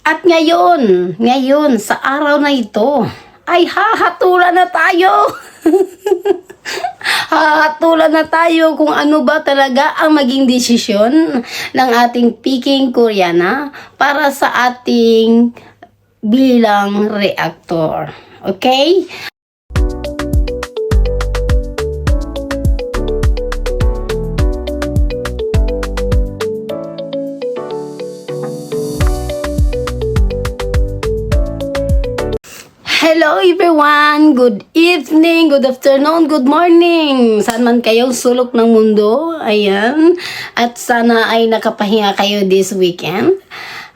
At ngayon, sa araw na ito, ay hahatulan na tayo. Hahatulan na tayo kung ano ba talaga ang maging desisyon ng ating Peking Koreana para sa ating bilang reactor. Okay? Hello everyone! Good evening, good afternoon, good morning! Saan man kayong sulok ng mundo, ayan. At sana ay nakapahinga kayo this weekend.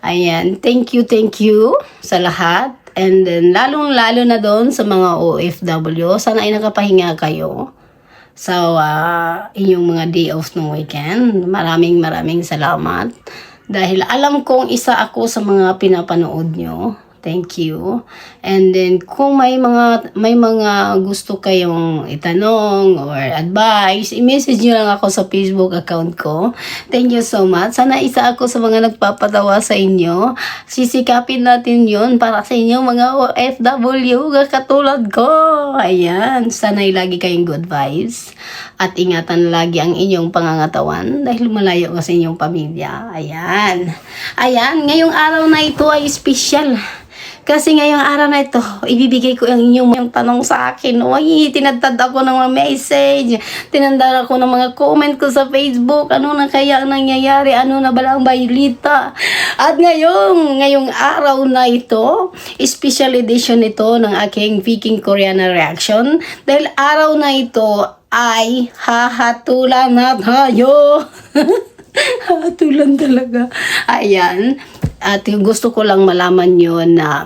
Ayan, thank you sa lahat. And then, lalong-lalo na doon sa mga OFW, sana ay nakapahinga kayo sa inyong mga day off ng weekend. Maraming salamat. Dahil alam kong isa ako sa mga pinapanood nyo. Thank you. And then kung may mga gusto kayong itanong or advice, i-message nyo lang ako sa Facebook account ko. Thank you so much. Sana isa ako sa mga nagpapatawa sa inyo. Sisikapin natin yun para sa inyo mga OFW katulad ko. Ayan. Sana'y lagi kayong good vibes. At ingatan lagi ang inyong pangangatawan dahil malayo ka sa inyong pamilya. Ayan. Ngayong araw na ito ay special. Kasi ngayong araw na ito, ibibigay ko ang inyong tanong sa akin. Uy, tinadtad ako ng mga message. Tinandar ako ng mga comment ko sa Facebook. Ano na kaya ang nangyayari? Ano na ba ang baylita? At ngayong araw na ito, special edition ito ng aking Peking Koreana reaction. Dahil araw na ito ay hahatulan na tayo. Hahatulan talaga. Ayan. At gusto ko lang malaman nyo na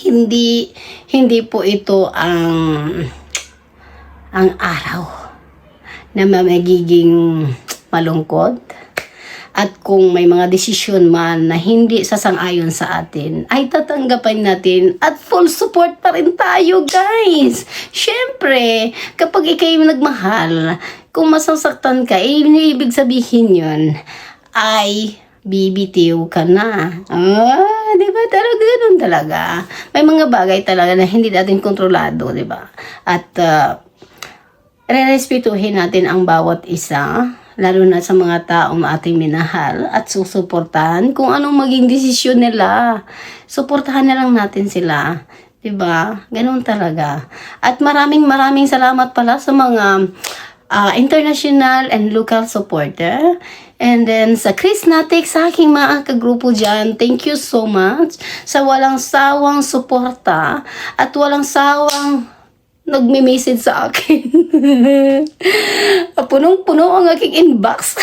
hindi po ito ang araw na magiging malungkot. At kung may mga desisyon man na hindi sasang-ayon sa atin, ay tatanggapin natin at full support pa rin tayo, guys. Syempre, kapag ikay nagmahal, kung masasaktan ka, ibig sabihin yun ay bibitiw ka na. Di ba? Talaga ganun talaga. May mga bagay talaga na hindi natin kontrolado, di ba? At rerespetuhin natin ang bawat isa, lalo na sa mga taong ating minahal at susuportahan kung anong maging desisyon nila. Suportahan na lang natin sila. Diba? Ganun talaga. At maraming salamat pala sa mga international and local supporter. And then sa Chris Natik, sa aking mga kagrupo dyan, thank you so much sa walang sawang suporta at walang sawang nagme-message sa akin. Punong-puno ang aking inbox.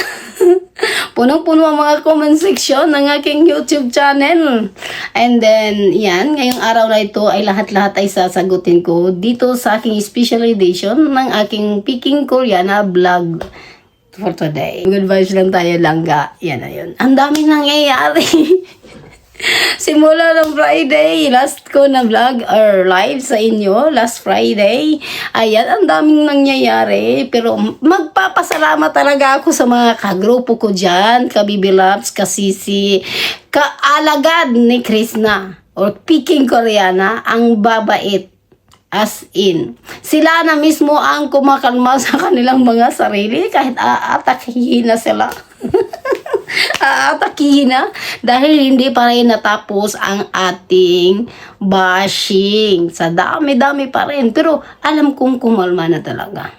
Punong-puno ang mga comment section ng aking YouTube channel. And then, yan, ngayong araw na ito ay lahat-lahat ay sasagutin ko dito sa aking special edition ng aking Peking Koreana vlog for today. Good vibes lang tayo, langga. Yan na yun. Ang daming nangyayari. Simula ng Friday, last ko na vlog or live sa inyo, last Friday. Ayan, ang daming nangyayari. Pero magpapasalamat talaga ako sa mga kagrupo ko dyan, kabibilaps, kasisi, kaalagad ni Krishna or Peking Koreana, ang babait. As in, sila na mismo ang kumakalma sa kanilang mga sarili kahit aatakihin na sila. Aatakihin na dahil hindi pa rin natapos ang ating bashing. Sa dami-dami pa rin. Pero alam kong kumalma na talaga.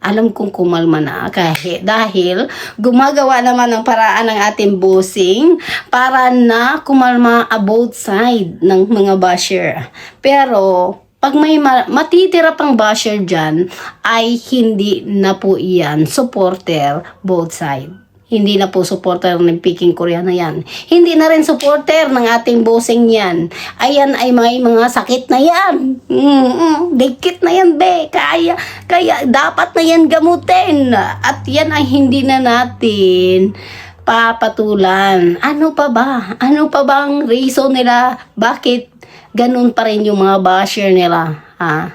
Alam kong kumalma na dahil gumagawa naman ng paraan ng ating bossing para na kumalma both side ng mga basher. Pero pag may matitira pang basher dyan, ay hindi na po iyan supporter both side. Hindi na po supporter ng Peking Koreana yan. Hindi na rin supporter ng ating bossing yan. Ayan ay may mga sakit na yan. Dikit na yan, be. Kaya dapat na yan gamutin. At yan ay hindi na natin papatulan. Ano pa ba? Ano pa bang reason nila? Bakit ganun pa rin yung mga basher nila?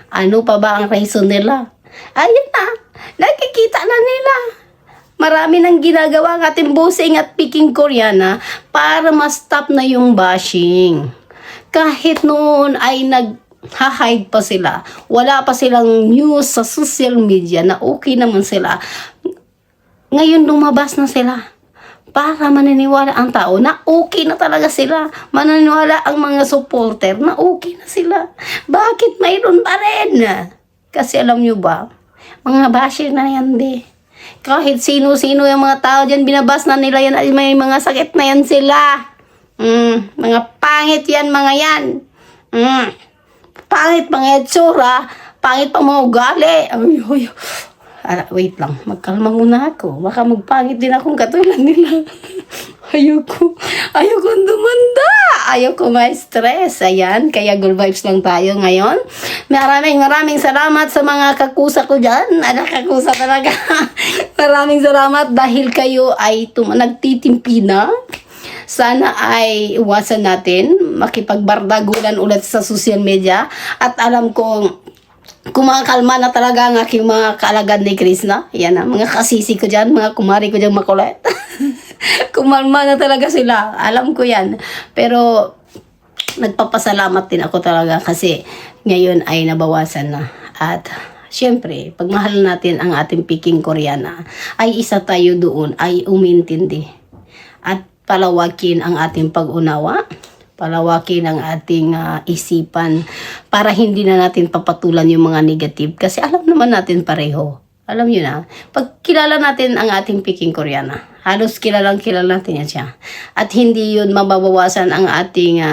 Ano pa ba ang reason nila? Ayun na. Nakikita na nila. Marami nang ginagawa ang ating bossing at Peking Koreana para ma-stop na yung bashing. Kahit noon ay nag-hide pa sila, wala pa silang news sa social media na okay naman sila. Ngayon lumabas na sila para maniniwala ang tao na okay na talaga sila. Maniniwala ang mga supporter na okay na sila. Bakit mayroon pa rin? Kasi alam nyo ba, mga basher na yan kahit sino-sino yung mga tao dyan, binabas na nila yan, ay may mga sakit na yan sila. Mga pangit yan, mga yan. Pangit mga itsura, pangit pa mga ugali. Wait lang, magkalma muna ako. Baka magpangit din akong katulad nila. Ayoko dumanda. Ayoko ma-stress. Ayan, kaya good vibes lang tayo ngayon. Maraming salamat sa mga kakusa ko dyan. Kakusa talaga. Maraming salamat dahil kayo ay nagtitimpi na. Sana ay iwasan natin makipagbardagulan ulit sa social media. At alam kong kumakalma na talaga ang aking mga kaalagad ni Krishna. Yan na, mga kasisi ko dyan, mga kumari ko dyan makulit. Kumalma na talaga sila. Alam ko yan. Pero, nagpapasalamat din ako talaga kasi ngayon ay nabawasan na. At, syempre, pagmahal natin ang ating Peking Koreana, ay isa tayo doon, ay umintindi. At palawakin ang ating pag-unawa. Palawakin ang ating isipan para hindi na natin papatulan yung mga negative. Kasi alam naman natin pareho. Alam nyo na, pag kilala natin ang ating Peking Koreana, halos kilala natin yan siya. At hindi yun mababawasan ang ating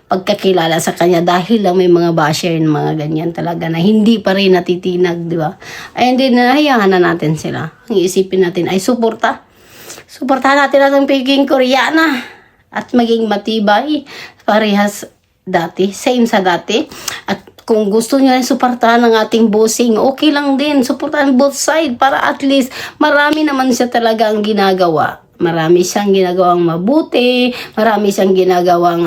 pagkakilala sa kanya dahil lang may mga basher ng mga ganyan talaga na hindi pa rin natitinag, di ba? Ay hindi na, hayaan na natin sila. Ang isipin natin ay suportahan natin ang Peking Koreana. At maging matibay, parehas dati, same sa dati. At kung gusto nyo rin suportahan ng ating bossing, okay lang din, suportahan both side para at least marami naman siya talaga ang ginagawa. Marami siyang ginagawang mabuti, marami siyang ginagawang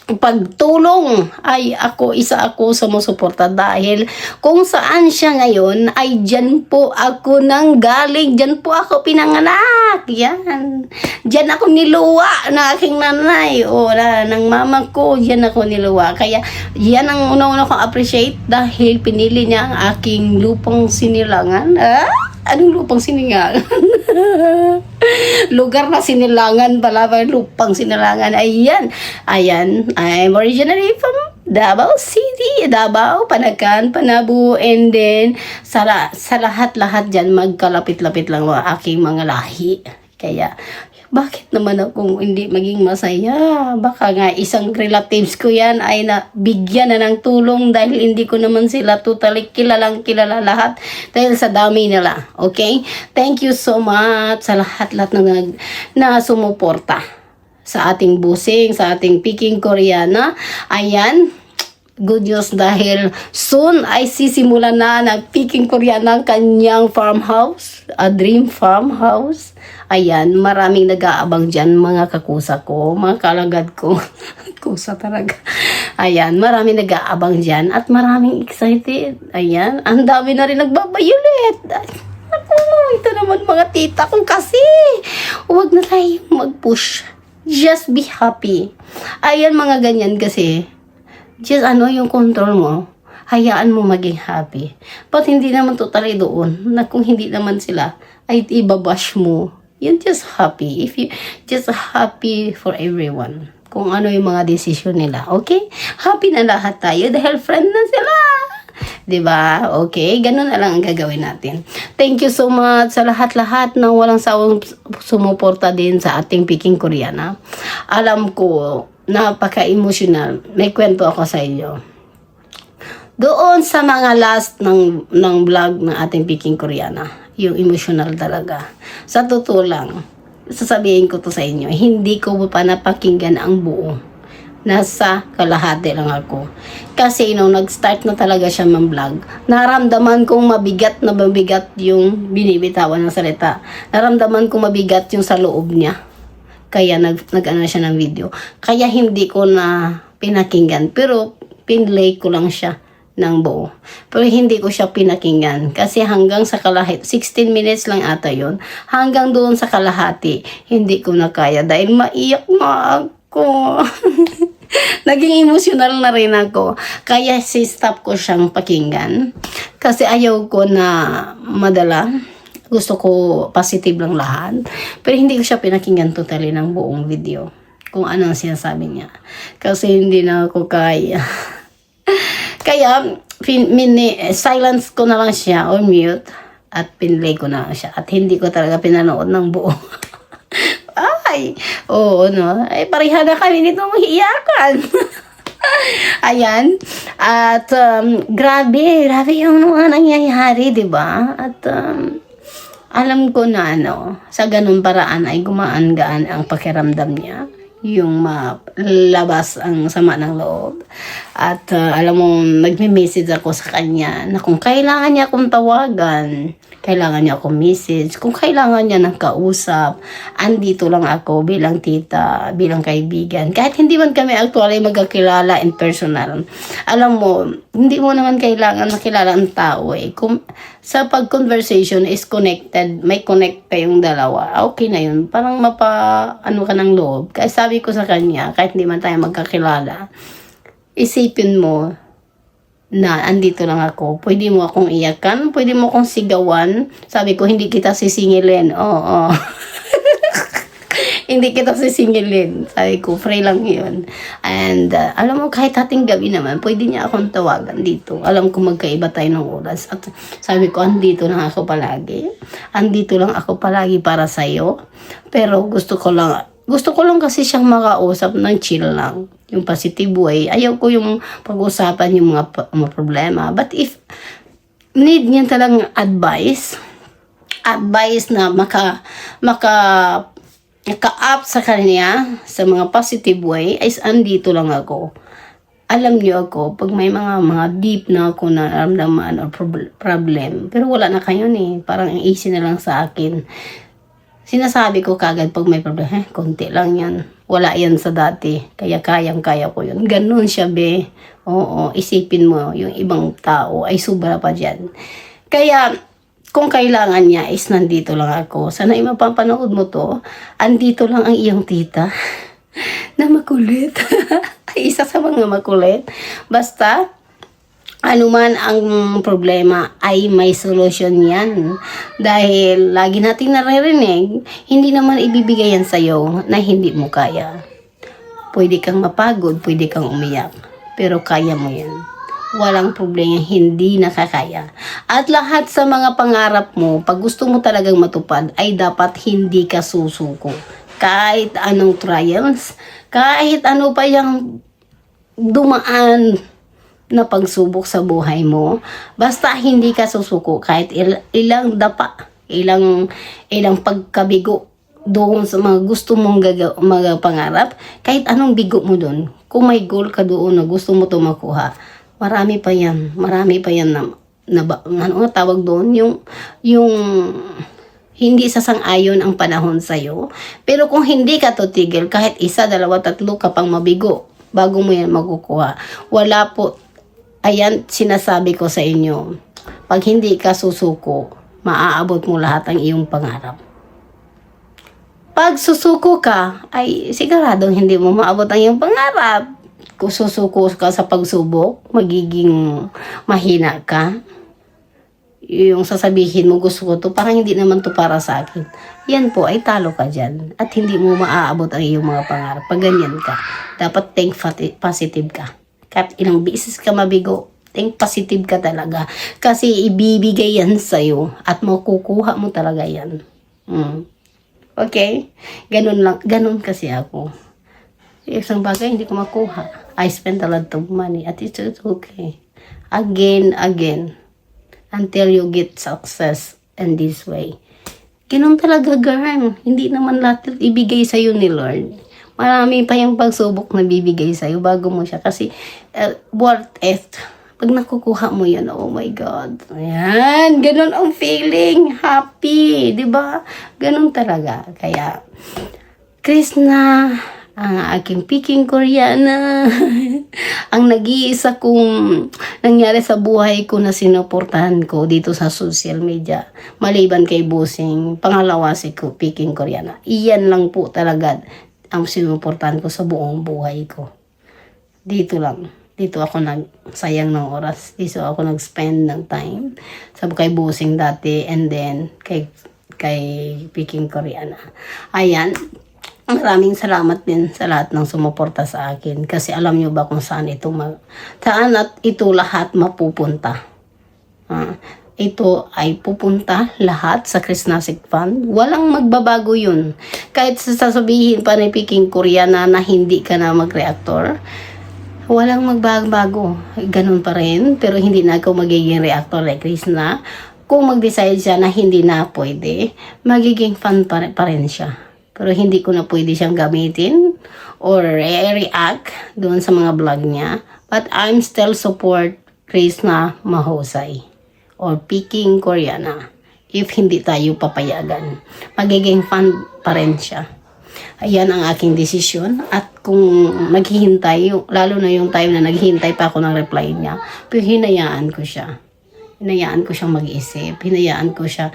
pagtulong. Ay isa ako sumusuporta dahil kung saan siya ngayon ay dyan po ako nang galing, dyan po ako pinanganak, yan, dyan ako niluwa na aking nanay ng mama ko, dyan ako niluwa. Kaya yan ang una-una kong appreciate dahil pinili niya ang aking lupang sinilangan. Anong lupang sinilangan? Lugar na sinilangan pala, lupang sinilangan. Ayan, I'm originally from Davao City, Davao, Panakan, Panabu, and then sa lahat-lahat dyan, magkalapit-lapit lang ang aking mga lahi. Kaya, bakit naman akong hindi maging masaya? Baka nga isang relatives ko yan ay nabigyan na ng tulong dahil hindi ko naman sila totally kilala lahat dahil sa dami nila. Okay? Thank you so much sa lahat-lahat na sumuporta sa ating busing, sa ating Peking Koreana. Ayan. Good news dahil soon ay sisimulan na ng Peking Koreana ang kanyang farmhouse, a dream farmhouse. Ayan, maraming nag-aabang dyan, mga kakusa ko, mga kalagad ko. Kusa talaga. Ayan, maraming nag-aabang dyan at maraming excited. Ayan, ang dami na rin nagbabayulit. Ako, ito naman mga tita ko kasi. Huwag na tayo mag-push. Just be happy. Ayan, mga ganyan kasi. Just yung control mo, hayaan mo maging happy. But hindi naman totally doon, na kung hindi naman sila, ay ibabash mo. You're just happy. If you just happy for everyone. Kung ano yung mga decision nila. Okay? Happy na lahat tayo dahil friend na sila. Diba? Okay? Ganun na lang ang gagawin natin. Thank you so much sa lahat-lahat na walang sawang sumuporta din sa ating Peking Koreana. Alam ko, napaka-emotional. May kwento ako sa inyo. Doon sa mga last ng vlog ng ating Peking Koreana, yung emotional talaga. Sa totoo lang, sasabihin ko to sa inyo, hindi ko pa napakinggan ang buo. Nasa kalahati lang ako. Kasi nung nag-start na talaga siya mag-vlog, naramdaman kong mabigat yung binibitawan ng salita. Naramdaman kong mabigat yung sa loob niya. Kaya nag-ano siya ng video. Kaya hindi ko na pinakinggan. Pero pinlay ko lang siya. ng buo. Pero hindi ko siya pinakinggan kasi hanggang sa kalahati, 16 minutes lang ata yun, hanggang doon sa kalahati, hindi ko na kaya dahil maiyak na ako. Naging emotional na rin ako. Kaya stop ko siyang pakinggan kasi ayaw ko na madala. Gusto ko positive lang lahat. Pero hindi ko siya pinakinggan totally ng buong video. Kung ano ang sinasabi niya. Kasi hindi na ako kaya. Kaya, silence ko na lang siya or mute at pinlay ko na siya. At hindi ko talaga pinanood ng buo. Ay, oo, no. Ay, pareha na kami nitong hiyakan. Ayan. At, grabe yung mga nangyayari, di ba? At, alam ko na, sa ganun paraan ay gumaan-gaan ang pakiramdam niya. Yung malabas ang sama ng loob. At alam mo, nagme-message ako sa kanya na kung kailangan niya akong tawagan, kailangan niya akong message, kung kailangan niya ng kausap, andito lang ako bilang tita, bilang kaibigan. Kahit hindi man kami actually magkakilala in personal. Alam mo, hindi mo naman kailangan makilala ang tao eh. Kung sa pag-conversation is connected, may connect kayong dalawa, okay na yun. Parang ano ka ng loob. Kaya sabi ko sa kanya, kahit hindi man tayo magkakilala, isipin mo na andito lang ako. Pwede mo akong iyakan, pwede mo akong sigawan. Sabi ko, hindi kita sisingilin. Oo. Hindi kita sisingilin. Sabi ko, free lang yun. And alam mo, kahit ating gabi naman, pwede niya akong tawagan dito. Alam ko magkaiba tayo ng oras. At sabi ko, andito lang ako palagi. Andito lang ako palagi para sa'yo. Pero gusto ko lang kasi siyang makausap ng chill lang. Yung positive way. Ayaw ko yung pag-usapan yung mga problema. But if need niya talagang advice na maka-up sa kanya sa mga positive way, ay andito lang ako. Alam niyo ako, pag may mga deep na ako na naramdaman or problem, pero wala na kayo parang easy na lang sa akin. Sinasabi ko kagad pag may problema, konti lang yan. Wala yan sa dati. Kaya kayang-kaya ko yun. Ganun siya, be. Oo, isipin mo, yung ibang tao ay sobra pa dyan. Kaya, kung kailangan niya is nandito lang ako. Sana mapapanood mo to. Andito lang ang iyong tita na makulit. Isa sa mga makulit. Basta, anuman ang problema ay may solusyon yan. Dahil lagi natin naririnig, hindi naman ibibigay yan sa'yo na hindi mo kaya. Pwede kang mapagod, pwede kang umiyak. Pero kaya mo yan. Walang problema, hindi nakakaya. At lahat sa mga pangarap mo, pag gusto mo talagang matupad, ay dapat hindi ka susuko. Kahit anong trials, kahit ano pa yung dumaan na pagsubok sa buhay mo, basta hindi ka susuko kahit ilang dapa, ilang pagkabigo doon sa mga gusto mong mga pangarap, kahit anong bigo mo doon, kung may goal ka doon na gusto mo to makuha, marami pa yan na ano nga tawag doon, yung hindi sasang-ayon ang panahon sa'yo. Pero kung hindi ka tutigil, kahit isa, dalawa, tatlo ka pang mabigo, bago mo yan makukuha. Wala po. Ayan, sinasabi ko sa inyo, pag hindi ka susuko, maaabot mo lahat ang iyong pangarap. Pag susuko ka, ay siguradong hindi mo maabot ang iyong pangarap. Kung susuko ka sa pagsubok, magiging mahina ka. Yung sasabihin mo, gusto ko to, parang hindi naman to para sa akin. Yan po, ay talo ka dyan. At hindi mo maaabot ang iyong mga pangarap. Pag ganyan ka, dapat think positive ka. Kahit ilang beses ka mabigo, think positive ka talaga. Kasi ibibigay yan sa'yo at makukuha mo talaga yan. Okay? Ganun kasi ako. Isang bagay hindi ko makuha. I spent a lot of money at it's okay. Again. Until you get success in this way. Ganun talaga, girl. Hindi naman lahat ibigay sa'yo ni Lord. Marami pa yung pagsubok na bibigay sa'yo bago mo siya. Kasi, worth it. Pag nakukuha mo yan, oh my God. Ayan, ganun ang feeling. Happy, di ba? Ganun talaga. Kaya, Krishna, ang aking Peking Koreana, ang nag-iisa kong nangyari sa buhay ko na sinuportahan ko dito sa social media, maliban kay Busing, pangalawa si Peking Koreana. Iyan lang po talaga ang sinuportahan ko sa buong buhay ko. Dito lang. Dito ako nagsayang ng oras. Dito ako nag-spend ng time. Sabi kay Busing dati and then kay Peking Koreana. Ayan. Maraming salamat din sa lahat ng sumuporta sa akin. Kasi alam nyo ba kung saan saan at ito lahat mapupunta. Ito ay pupunta lahat sa Krisnasik Fund. Walang magbabago yun. Kahit sasabihin pa ni Peking Koreana na hindi ka na mag-reactor, walang magbago. Ganun pa rin. Pero hindi na ako magiging reactor like Krishna. Kung mag-decide siya na hindi na pwede, magiging fan pa rin siya. Pero hindi ko na pwede siyang gamitin or react doon sa mga vlog niya. But I'm still support Krishna Mahusay or Peking Koreana. If hindi tayo papayagan, magiging fan pa rin siya. Ayan ang aking desisyon. At kung maghihintay, lalo na yung time na naghihintay pa ako ng reply niya, pero hinayaan ko siya. Hinayaan ko siyang mag-isip. Hinayaan ko siya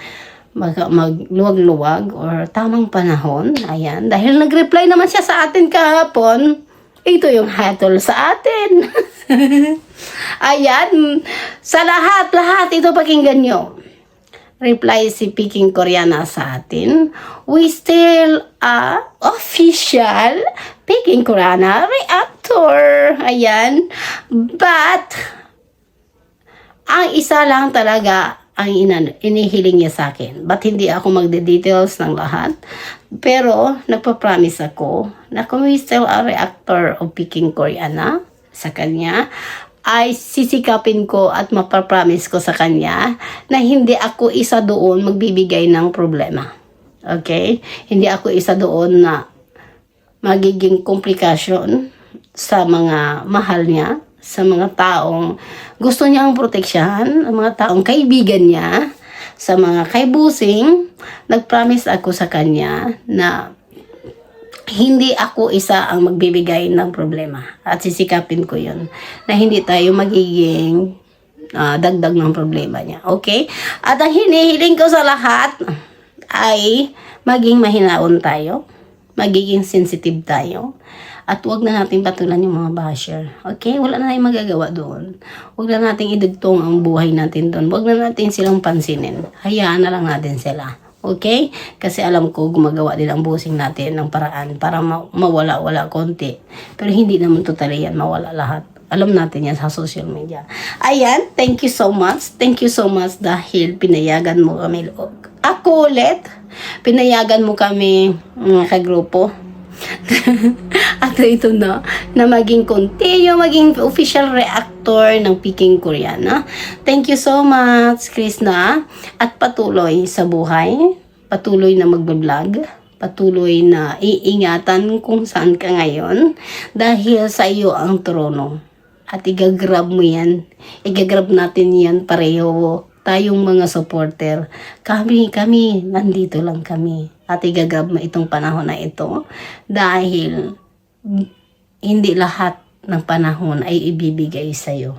magluwag-luwag or tamang panahon. Ayan. Dahil nag-reply naman siya sa atin kahapon, ito yung hatol sa atin. Ayan. Sa lahat ito pakinggan nyo. Reply si Peking Koreana sa atin. We still official Peking Koreana reactor. Ayan. But ang isa lang talaga ang inihiling niya sa akin. But hindi ako magde-details ng lahat. Pero nagpa-promise ako na kung we still a reactor of Peking Koreana sa kanya, ay sisikapin ko at mapapromise ko sa kanya na hindi ako isa doon magbibigay ng problema. Okay? Hindi ako isa doon na magiging komplikasyon sa mga mahal niya, sa mga taong gusto niyang proteksyahan, ang mga taong kaibigan niya, sa mga kaibusing. Nag-promise ako sa kanya na hindi ako isa ang magbibigay ng problema. At sisikapin ko yun. Na hindi tayo magiging dagdag ng problema niya. Okay? At ang hinihiling ko sa lahat ay maging mahinaon tayo. Magiging sensitive tayo. At huwag na natin patulan yung mga basher. Okay? Wala na tayong magagawa doon. Huwag na natin idugtong ang buhay natin doon. Huwag na natin silang pansinin. Hayaan na lang natin sila. Okay? Kasi alam ko, gumagawa din ang busing natin ng paraan para mawala-wala konti. Pero hindi naman totally yan mawala lahat. Alam natin yan sa social media. Ayan, thank you so much. Thank you so much dahil pinayagan mo kami. Ako ulit, pinayagan mo kami mga kagrupo. At ito na maging continue, maging official reactor ng Peking Koreana. Thank you so much, Krishna. At patuloy sa buhay, patuloy na magbablog, patuloy na iingatan kung saan ka ngayon dahil sa iyo ang trono. At igagrab mo yan, igagrab natin yan pareho. Tayong mga supporter, kami, nandito lang kami. At igagrab mo itong panahon na ito dahil hindi lahat ng panahon ay ibibigay sa'yo.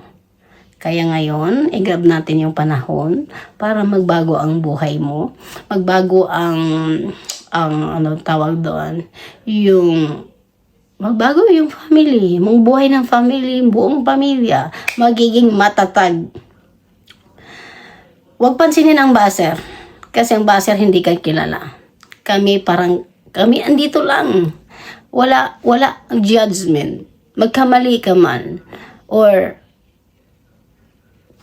Kaya ngayon, i-grab natin yung panahon para magbago ang buhay mo. Magbago ang ano tawag doon, magbago yung family, mong buhay ng family, buong pamilya, magiging matatag. Huwag pansinin ang baser. Kasi ang baser hindi ka kilala. Kami andito lang. Wala judgment. Magkamali ka man. Or,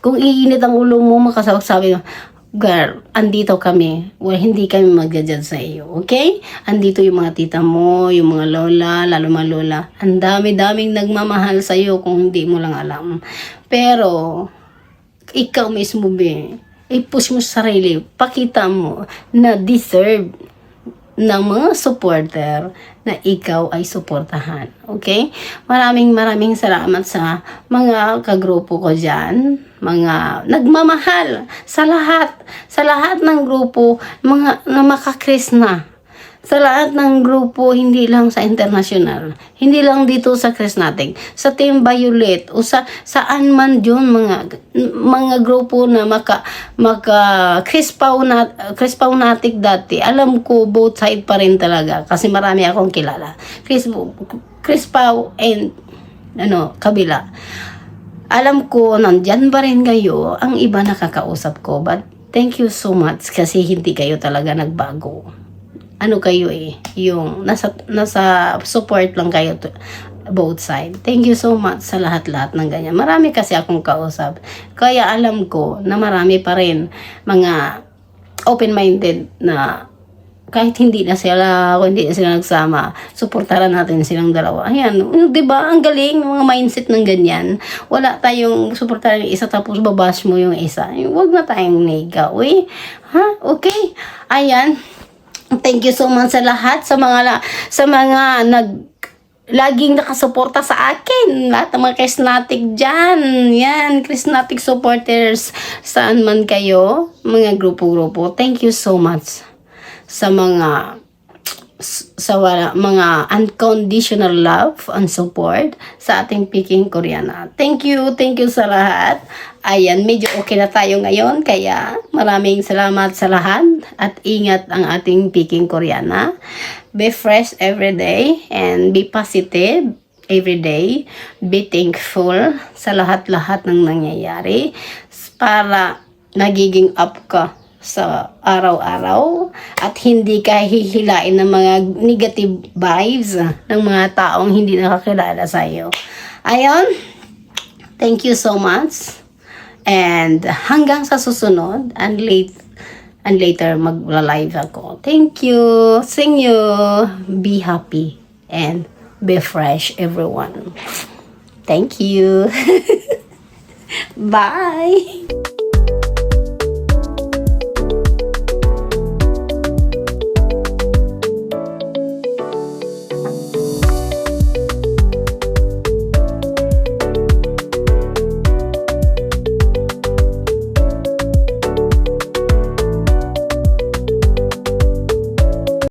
kung iinit ang ulo mo, makasabi mo, girl, andito kami. Well, hindi kami mag-judge sa iyo. Okay? Andito yung mga tita mo, yung mga lola, lalo mga lola. Ang dami-daming nagmamahal sa iyo kung hindi mo lang alam. Pero, ikaw mismo, i-push mo sa sarili, pakita mo na deserve ng mga supporter na ikaw ay suportahan. Okay? Maraming salamat sa mga kagrupo ko dyan, mga nagmamahal sa lahat ng grupo, mga na makakrishna. sa lahat ng grupo, hindi lang sa international, hindi lang dito sa Chrisnatic, sa Team Violet, o saan man yun, mga grupo na Crispaunatic dati, alam ko both side pa rin talaga, kasi marami akong kilala. Crispau and kabila. Alam ko, nandyan pa rin kayo, ang iba nakakausap ko, but thank you so much kasi hindi kayo talaga nagbago. Kayo yung nasa support lang kayo both side. Thank you so much sa lahat-lahat ng ganyan. Marami kasi akong kausap. Kaya alam ko na marami pa rin mga open-minded na kahit hindi na sila nagsama, suportaran natin silang dalawa. Ayan, di ba? Ang galing, mga mindset ng ganyan. Wala tayong suportaran yung isa tapos babash mo yung isa. Huwag na tayong nega, okay? Ayan. Thank you so much sa lahat, sa mga laging nakasuporta sa akin. Lahat ng mga Chrisnatic dyan. Yan, Chrisnatic supporters. Saan man kayo, mga grupo-grupo. Thank you so much sa mga unconditional love and support sa ating Peking Koreana. Thank you sa lahat. Ayan, medyo okay na tayo ngayon, kaya maraming salamat sa lahat at ingat ang ating Peking Koreana. Be fresh every day and be positive every day. Be thankful sa lahat-lahat ng nangyayari para nagiging up ka sa araw-araw at hindi ka hihilain ng mga negative vibes ng mga taong hindi nakakilala sa iyo. Ayun, thank you so much and hanggang sa susunod and later magla-live ako. Thank you, sing you, be happy and be fresh everyone. Thank you. Bye.